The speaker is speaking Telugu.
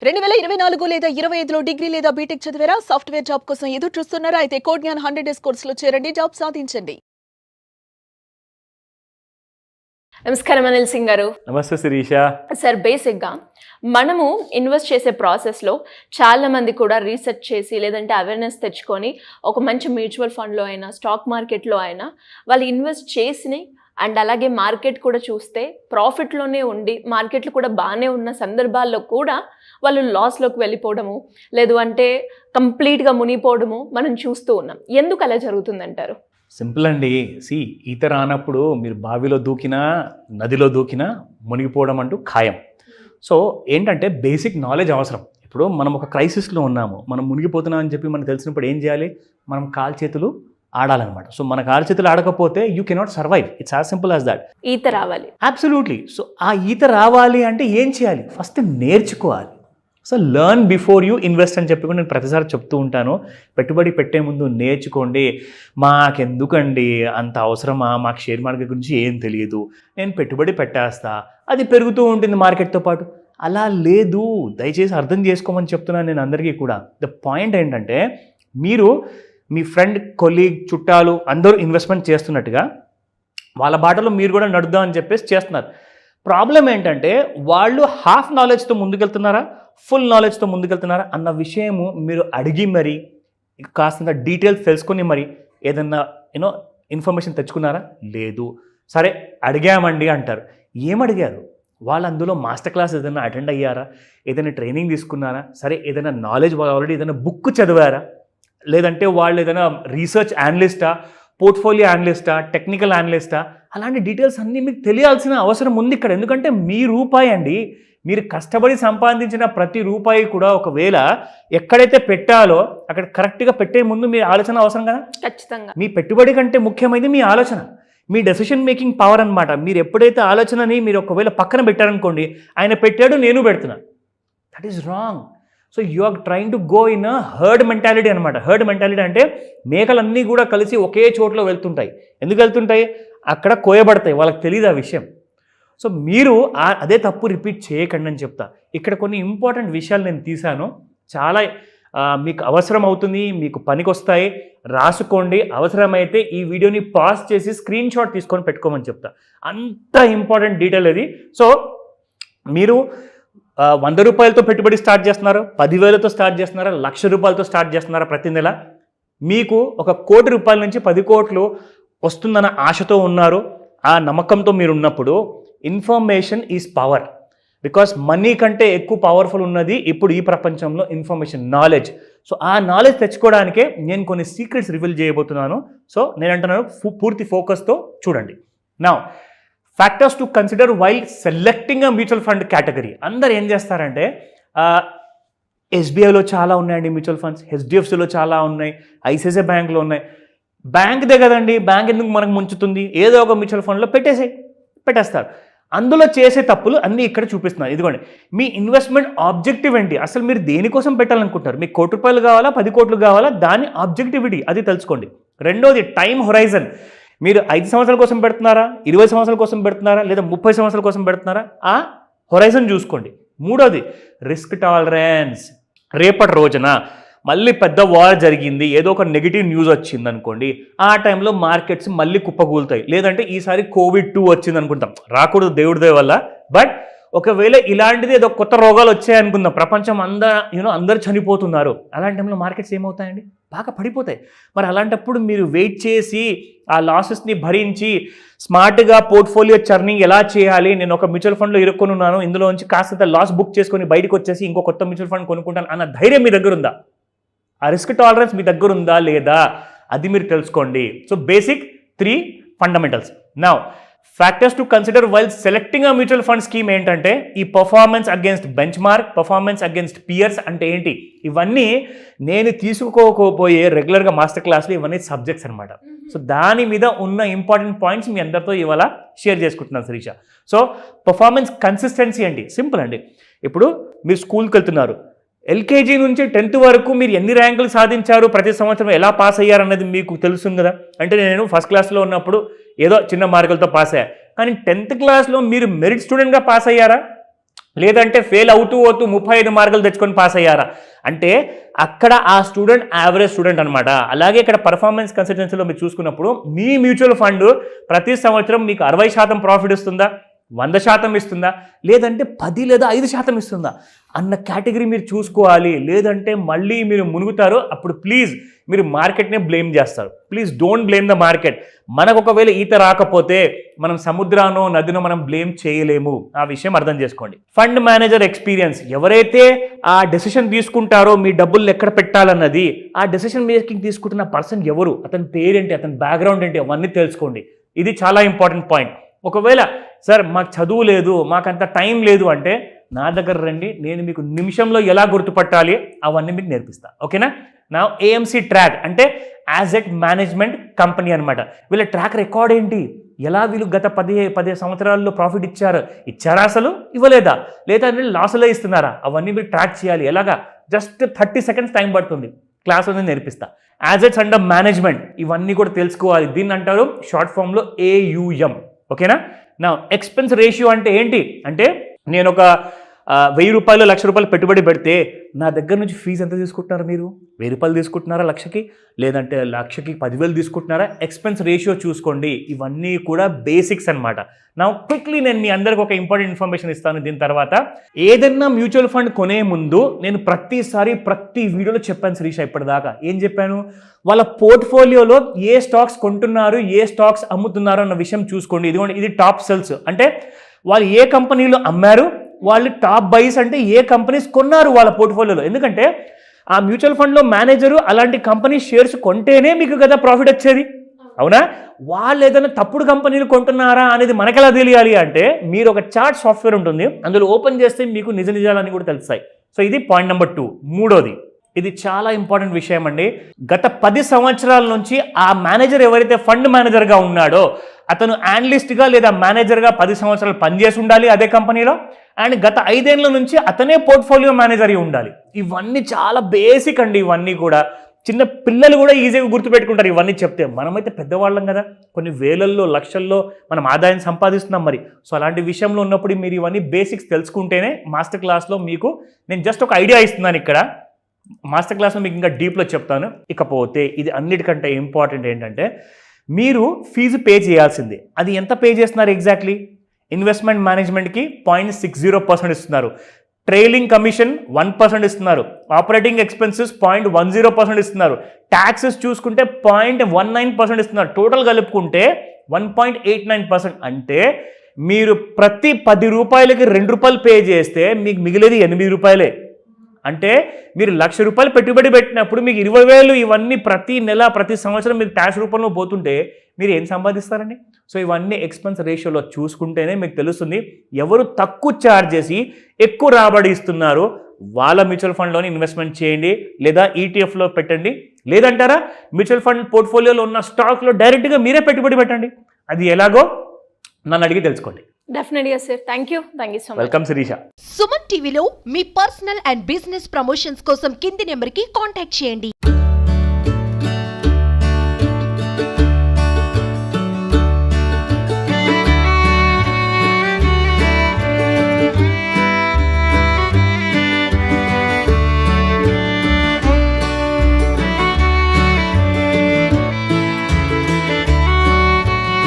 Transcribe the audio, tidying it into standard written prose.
2024 లేదా 25లో డిగ్రీ లేదా బీటెక్ చదివారా? సాఫ్ట్‌వేర్ జాబ్ కోసం ఎదురు చూస్తున్నారా? అయితే కోడ్ జ్ఞాన్ 100 డేస్ కోర్సులో చేరండి, జాబ్ సాధించండి. నమస్కారం అనిల్ సింగ్ గారు. నమస్తే శిరీష. సార్, బేసిక్గా మనము ఇన్వెస్ట్ చేసే ప్రాసెస్లో చాలామంది కూడా రీసెర్చ్ చేసి లేదంటే అవేర్నెస్ తెచ్చుకొని ఒక మంచి మ్యూచువల్ ఫండ్లో అయినా స్టాక్ మార్కెట్లో అయినా వాళ్ళు ఇన్వెస్ట్ చేసి అండ్ అలాగే మార్కెట్ కూడా చూస్తే ప్రాఫిట్లోనే ఉండి మార్కెట్లు కూడా బాగానే ఉన్న సందర్భాల్లో కూడా వాళ్ళు లాస్లోకి వెళ్ళిపోవడము లేదు అంటే కంప్లీట్గా మునిగిపోవడము మనం చూస్తూ ఉన్నాం. ఎందుకు అలా జరుగుతుందంటారు? సింపుల్ అండి. ఈత రానప్పుడు మీరు బావిలో దూకినా నదిలో దూకినా మునిగిపోవడం అంటూ ఖాయం. సో ఏంటంటే బేసిక్ నాలెడ్జ్ అవసరం. ఇప్పుడు మనం ఒక క్రైసిస్లో ఉన్నాము, మనం మునిగిపోతున్నాం అని చెప్పి మనకు తెలిసినప్పుడు ఏం చేయాలి? మనం కాలు చేతులు ఆడాలన్నమాట. సో మన కాలు చేతులు ఆడకపోతే you cannot survive. It's as simple as that. ఈత రావాలి. అబ్సల్యూట్లీ. సో ఆ ఈత రావాలి అంటే ఏం చేయాలి? ఫస్ట్ నేర్చుకోవాలి. So learn before you invest అని చెప్పి కూడా నేను ప్రతిసారి చెప్తూ ఉంటాను. పెట్టుబడి పెట్టే ముందు నేర్చుకోండి. మాకెందుకండి అంత అవసరమా? మాకు షేర్ మార్కెట్ గురించి ఏం తెలియదు, నేను పెట్టుబడి పెట్టేస్తా, అది పెరుగుతూ ఉంటుంది మార్కెట్తో పాటు. అలా లేదు. దయచేసి అర్థం చేసుకోమని చెప్తున్నాను నేను అందరికీ కూడా. ద పాయింట్ ఏంటంటే మీరు మీ ఫ్రెండ్, కొలీగ్, చుట్టాలు అందరూ ఇన్వెస్ట్మెంట్ చేస్తున్నట్టుగా వాళ్ళ బాటలో మీరు కూడా నడుద్దాం అని చెప్పేసి చేస్తున్నారు. ప్రాబ్లం ఏంటంటే వాళ్ళు హాఫ్ నాలెడ్జ్తో ముందుకెళ్తున్నారా, ఫుల్ నాలెడ్జ్తో ముందుకెళ్తున్నారా అన్న విషయము మీరు అడిగి మరి కాస్తంత డీటెయిల్స్ తెలుసుకొని మరి ఏదన్నా ఇన్ఫర్మేషన్ తెచ్చుకున్నారా? లేదు. సరే అడిగామండి అంటారు. ఏమడిగారు? వాళ్ళు అందులో మాస్టర్ క్లాస్ ఏదైనా అటెండ్ అయ్యారా? ఏదైనా ట్రైనింగ్ తీసుకున్నారా? సరే ఏదైనా నాలెడ్జ్ ఆల్రెడీ ఏదైనా బుక్ చదివారా? లేదంటే వాళ్ళు ఏదైనా రీసెర్చ్ అనలిస్టా, పోర్ట్ఫోలియో అనలిస్టా, టెక్నికల్ అనలిస్టా? అలాంటి డీటెయిల్స్ అన్నీ మీకు తెలియాల్సిన అవసరం ఉంది ఇక్కడ. ఎందుకంటే మీ రూపాయి అండి, మీరు కష్టపడి సంపాదించిన ప్రతి రూపాయి కూడా ఒకవేళ ఎక్కడైతే పెట్టాలో అక్కడ కరెక్ట్గా పెట్టే ముందు మీ ఆలోచన అవసరం కదా. ఖచ్చితంగా. మీ పెట్టుబడి కంటే ముఖ్యమైనది మీ ఆలోచన, మీ డెసిషన్ మేకింగ్ పవర్ అనమాట. మీరు ఎప్పుడైతే ఆలోచనని మీరు ఒకవేళ పక్కన పెట్టారనుకోండి, ఆయన పెట్టాడు నేను పెడుతున్నా, that is wrong. So you are trying to go in a herd mentality అనమాట. హర్డ్ మెంటాలిటీ అంటే మేకలన్నీ కూడా కలిసి ఒకే చోట్లో వెళ్తుంటాయి. ఎందుకు వెళ్తుంటాయి? అక్కడ కోయబడతాయి, వాళ్ళకి తెలియదు ఆ విషయం. సో మీరు అదే తప్పు రిపీట్ చేయకండి అని చెప్తా. ఇక్కడ కొన్ని ఇంపార్టెంట్ విషయాలు నేను తీశాను, చాలా మీకు అవసరం అవుతుంది, మీకు పనికి వస్తాయి. రాసుకోండి. అవసరమైతే ఈ వీడియోని పాజ్ చేసి స్క్రీన్ షాట్ తీసుకొని పెట్టుకోమని చెప్తా. అంత ఇంపార్టెంట్ డీటెయిల్ అది. సో మీరు 100 రూపాయలతో పెట్టుబడి స్టార్ట్ చేస్తున్నారు, 10,000తో స్టార్ట్ చేస్తున్నారా, 1,00,000 రూపాయలతో స్టార్ట్ చేస్తున్నారా? ప్రతి నెల మీకు 1 కోటి రూపాయల నుంచి 10 కోట్లు వస్తుందన్న ఆశతో ఉన్నారు. ఆ నమ్మకంతో మీరు ఉన్నప్పుడు information is power. Because money కంటే ఎక్కువ పవర్ఫుల్ ఉన్నది ఇప్పుడు ఈ ప్రపంచంలో ఇన్ఫర్మేషన్, నాలెడ్జ్. సో ఆ నాలెడ్జ్ తెచ్చుకోవడానికే నేను కొన్ని సీక్రెట్స్ రివీల్ చేయబోతున్నాను. సో నేను అంటున్నాను పూర్తి ఫోకస్తో చూడండి. Now factors to consider while selecting a mutual fund category. అందరు ఏం చేస్తారంటే ఎస్బీఐలో చాలా ఉన్నాయండి మ్యూచువల్ ఫండ్స్, హెచ్డిఎఫ్సిలో చాలా ఉన్నాయి, ఐసిఐసిఐ బ్యాంక్లో ఉన్నాయి. బ్యాంక్దే కదండి, బ్యాంక్ ఎందుకు మనకు ముంచుతుంది? ఏదో ఒక మ్యూచువల్ ఫండ్లో పెట్టేస్తారు. అందులో చేసే తప్పులు అన్నీ ఇక్కడ చూపిస్తున్నారు. ఇదిగోండి, మీ ఇన్వెస్ట్మెంట్ ఆబ్జెక్టివ్ ఏంటి? అసలు మీరు దేనికోసం పెట్టాలనుకుంటారు? మీకు 1 కోటి రూపాయలు కావాలా, 10 కోట్లు కావాలా? దాని ఆబ్జెక్టివిటీ అది తెలుసుకోండి. రెండోది టైం హొరైజన్. మీరు 5 సంవత్సరాల కోసం పెడుతున్నారా, 20 సంవత్సరాల కోసం పెడుతున్నారా, లేదా 30 సంవత్సరాల కోసం పెడుతున్నారా? ఆ హొరైజన్ చూసుకోండి. మూడోది రిస్క్ టాలరెన్స్. రేపటి రోజున మళ్ళీ పెద్ద వార్ జరిగింది, ఏదో ఒక నెగిటివ్ న్యూస్ వచ్చింది అనుకోండి, ఆ టైంలో మార్కెట్స్ మళ్ళీ కుప్పకూలుతాయి. లేదంటే ఈసారి COVID-2 వచ్చింది అనుకుంటాం, రాకూడదు దేవుడి దయ వల్ల. బట్ ఒకవేళ ఇలాంటిది ఏదో కొత్త రోగాలు వచ్చాయనుకుందాం, ప్రపంచం అందరు చనిపోతున్నారు, అలాంటి టైంలో మార్కెట్స్ ఏమవుతాయండి? బాగా పడిపోతాయి. మరి అలాంటప్పుడు మీరు వెయిట్ చేసి ఆ లాసెస్ని భరించి స్మార్ట్గా పోర్ట్ఫోలియో చర్నింగ్ ఎలా చేయాలి, నేను ఒక మ్యూచువల్ ఫండ్లో ఇరుక్కొని ఉన్నాను, ఇందులోంచి కాస్త లాస్ బుక్ చేసుకొని బయటకు వచ్చేసి ఇంకో కొత్త మ్యూచువల్ ఫండ్ కొనుక్కుంటాను అన్న ధైర్యం మీ దగ్గర ఉందా? ఆ రిస్క్ టాలరెన్స్ మీ దగ్గర ఉందా లేదా? అది మీరు తెలుసుకోండి. So basic 3 fundamentals. Now factors to consider while selecting a mutual fund scheme ఏంటంటే ఈ performance against benchmark, performance against peers అంటే ఏంటి? ఇవన్నీ నేను తీసుకోకపోయే రెగ్యులర్గా మాస్టర్ క్లాస్లో ఇవన్నీ సబ్జెక్ట్స్ అనమాట. సో దాని మీద ఉన్న ఇంపార్టెంట్ పాయింట్స్ మీ అందరితో ఇవాళ షేర్ చేసుకుంటున్నాను శిరీష. సో పర్ఫార్మెన్స్ కన్సిస్టెన్సీ అండి, సింపుల్ అండి. ఇప్పుడు మీరు స్కూల్కి వెళ్తున్నారు, ఎల్కేజీ నుంచి 10th వరకు మీరు ఎన్ని ర్యాంకులు సాధించారు, ప్రతి సంవత్సరం ఎలా పాస్ అయ్యారు అన్నది మీకు తెలుస్తుంది కదా. అంటే నేను ఫస్ట్ క్లాస్లో ఉన్నప్పుడు ఏదో చిన్న మార్కులతో పాస్ అయ్యా, కానీ 10th క్లాస్లో మీరు మెరిట్ స్టూడెంట్గా పాస్ అయ్యారా? లేదంటే ఫెయిల్ అవుతూ 35 మార్కులు తెచ్చుకొని పాస్ అయ్యారా అంటే అక్కడ ఆ స్టూడెంట్ యావరేజ్ స్టూడెంట్ అనమాట. అలాగే ఇక్కడ పర్ఫార్మెన్స్ కన్సల్టెన్సీలో మీరు చూసుకున్నప్పుడు మీ మ్యూచువల్ ఫండ్ ప్రతి సంవత్సరం మీకు 60% ప్రాఫిట్ ఇస్తుందా, 100% ఇస్తుందా, లేదంటే 10 లేదా 5% ఇస్తుందా అన్న కేటగిరీ మీరు చూసుకోవాలి. లేదంటే మళ్ళీ మీరు మునుగుతారు. అప్పుడు ప్లీజ్ మీరు మార్కెట్నే బ్లేమ్ చేస్తారు. Please don't blame the market. మనకు ఒకవేళ ఈత రాకపోతే మనం సముద్రానో నదినో మనం బ్లేమ్ చేయలేము. ఆ విషయం అర్థం చేసుకోండి. ఫండ్ మేనేజర్ ఎక్స్పీరియన్స్, ఎవరైతే ఆ డెసిషన్ తీసుకుంటారో మీ డబ్బులు ఎక్కడ పెట్టాలన్నది, ఆ డెసిషన్ మేకింగ్ తీసుకుంటున్న పర్సన్ ఎవరు, అతని పేరేంటి, అతని బ్యాక్గ్రౌండ్ ఏంటి, అవన్నీ తెలుసుకోండి. ఇది చాలా ఇంపార్టెంట్ పాయింట్. ఒకవేళ సార్ మాకు చదువు లేదు, మాకంత టైం లేదు అంటే నా దగ్గర రండి, నేను మీకు నిమిషంలో ఎలా గుర్తుపట్టాలి అవన్నీ మీకు నేర్పిస్తా. ఓకేనా? నా ఏఎంసీ ట్రాక్ అంటే యాజెట్ మేనేజ్మెంట్ కంపెనీ అనమాట. వీళ్ళ ట్రాక్ రికార్డ్ ఏంటి, ఎలా వీళ్ళు గత 10 సంవత్సరాల్లో ప్రాఫిట్ ఇచ్చారా అసలు ఇవ్వలేదా, లేదా లాసులో ఇస్తున్నారా, అవన్నీ మీరు ట్రాక్ చేయాలి. ఎలాగా? జస్ట్ 30 సెకండ్స్ టైం పడుతుంది. క్లాస్ అనేది నేర్పిస్తా. యాజెట్స్ అండర్ మేనేజ్మెంట్ ఇవన్నీ కూడా తెలుసుకోవాలి. దీన్ని అంటారు షార్ట్ ఫామ్లో AUM. ఓకేనా? నా ఎక్స్పెన్స్ రేషియో అంటే ఏంటి అంటే నేను ఒక 1000 రూపాయలు 1,00,000 రూపాయలు పెట్టుబడి పెడితే నా దగ్గర నుంచి ఫీజు ఎంత తీసుకుంటున్నారు? మీరు 1000 రూపాయలు తీసుకుంటున్నారా లక్షకి, లేదంటే లక్షకి 10,000 తీసుకుంటున్నారా? ఎక్స్పెన్స్ రేషియో చూసుకోండి. ఇవన్నీ కూడా బేసిక్స్ అనమాట. నా క్విక్లీ నేను మీ అందరికి ఒక ఇంపార్టెంట్ ఇన్ఫర్మేషన్ ఇస్తాను. దీని తర్వాత ఏదైనా మ్యూచువల్ ఫండ్ కొనే ముందు నేను ప్రతి వీడియోలో చెప్పాను శిరీష. ఇప్పటిదాకా ఏం చెప్పాను? వాళ్ళ పోర్ట్ఫోలియోలో ఏ స్టాక్స్ కొంటున్నారు, ఏ స్టాక్స్ అమ్ముతున్నారు అన్న విషయం చూసుకోండి. ఇది టాప్ సెల్స్ అంటే వాళ్ళు ఏ కంపెనీలో అమ్మారు, వాళ్ళు టాప్ బైస్ అంటే ఏ కంపెనీస్ కొన్నారు వాళ్ళ పోర్ట్ఫోలియోలో. ఎందుకంటే ఆ మ్యూచువల్ ఫండ్లో మేనేజరు అలాంటి కంపెనీ షేర్స్ కొంటేనే మీకు కదా ప్రాఫిట్ వచ్చేది, అవునా? వాళ్ళు ఏదైనా తప్పుడు కంపెనీలు కొంటున్నారా అనేది మనకెలా తెలియాలి అంటే మీరు ఒక చార్ట్ సాఫ్ట్వేర్ ఉంటుంది, అందులో ఓపెన్ చేస్తే మీకు నిజాలన్నీ కూడా తెలుస్తాయి. సో ఇది పాయింట్ నెంబర్ 2. మూడోది, ఇది చాలా ఇంపార్టెంట్ విషయం అండి. గత 10 సంవత్సరాల నుంచి ఆ మేనేజర్ ఎవరైతే ఫండ్ మేనేజర్గా ఉన్నాడో అతను అనలిస్ట్గా లేదా మేనేజర్గా 10 సంవత్సరాలు పనిచేసి ఉండాలి అదే కంపెనీలో. అండ్ గత 5 ఏళ్ల నుంచి అతనే పోర్ట్ఫోలియో మేనేజర్ ఉండాలి. ఇవన్నీ చాలా బేసిక్ అండి. ఇవన్నీ కూడా చిన్న పిల్లలు కూడా ఈజీగా గుర్తుపెట్టుకుంటారు ఇవన్నీ చెప్తే. మనమైతే పెద్దవాళ్ళం కదా, కొన్ని వేలల్లో లక్షల్లో మనం ఆదాయం సంపాదిస్తున్నాం మరి. సో అలాంటి విషయంలో ఉన్నప్పుడు మీరు ఇవన్నీ బేసిక్స్ తెలుసుకుంటేనే మాస్టర్ క్లాస్లో మీకు నేను జస్ట్ ఒక ఐడియా ఇస్తున్నాను. ఇక్కడ మాస్టర్ క్లాస్లో మీకు ఇంకా డీప్లో చెప్తాను. ఇకపోతే ఇది అన్నిటికంటే ఇంపార్టెంట్ ఏంటంటే మీరు ఫీజు పే చేయాల్సిందే. అది ఎంత పే చేస్తున్నారు ఎగ్జాక్ట్లీ? ఇన్వెస్ట్మెంట్ మేనేజ్మెంట్కి 0.60% ఇస్తున్నారు, ట్రైలింగ్ కమిషన్ 1% ఇస్తున్నారు, ఆపరేటింగ్ ఎక్స్పెన్సెస్ 0.10% ఇస్తున్నారు, ట్యాక్సెస్ చూసుకుంటే 0.19% ఇస్తున్నారు. టోటల్ కలుపుకుంటే 1.89%. అంటే మీరు ప్రతి 10 రూపాయలకి 2 రూపాయలు పే చేస్తే మీకు మిగిలేది 8 రూపాయలే. అంటే మీరు 1,00,000 రూపాయలు పెట్టుబడి పెట్టినప్పుడు మీకు 20,000 ఇవన్నీ ప్రతి నెల ప్రతి సంవత్సరం మీకు ట్యాక్స్ రూపంలో పోతుంటే మీరు ఏం సంపాదిస్తారండి? సో ఇవన్నీ ఎక్స్పెన్స్ రేషియోలో చూసుకుంటేనే మీకు తెలుస్తుంది ఎవరు తక్కువ ఛార్జ్ చేసి ఎక్కువ రాబడి ఇస్తున్నారు. వాళ్ళ మ్యూచువల్ ఫండ్లోని ఇన్వెస్ట్మెంట్ చేయండి, లేదా ETFలో పెట్టండి. లేదంటారా మ్యూచువల్ ఫండ్ పోర్ట్ఫోలియోలో ఉన్న స్టాక్లో డైరెక్ట్గా మీరే పెట్టుబడి పెట్టండి. అది ఎలాగో నన్ను అడిగి తెలుసుకోండి. డెఫినెట్గా sir. Thank you so much. Welcome Sirisha. Suman టీవీలో మీ పర్సనల్ అండ్ బిజినెస్ ప్రమోషన్స్ కోసం కింది నెంబర్కి కాంటాక్ట్ చేయండి.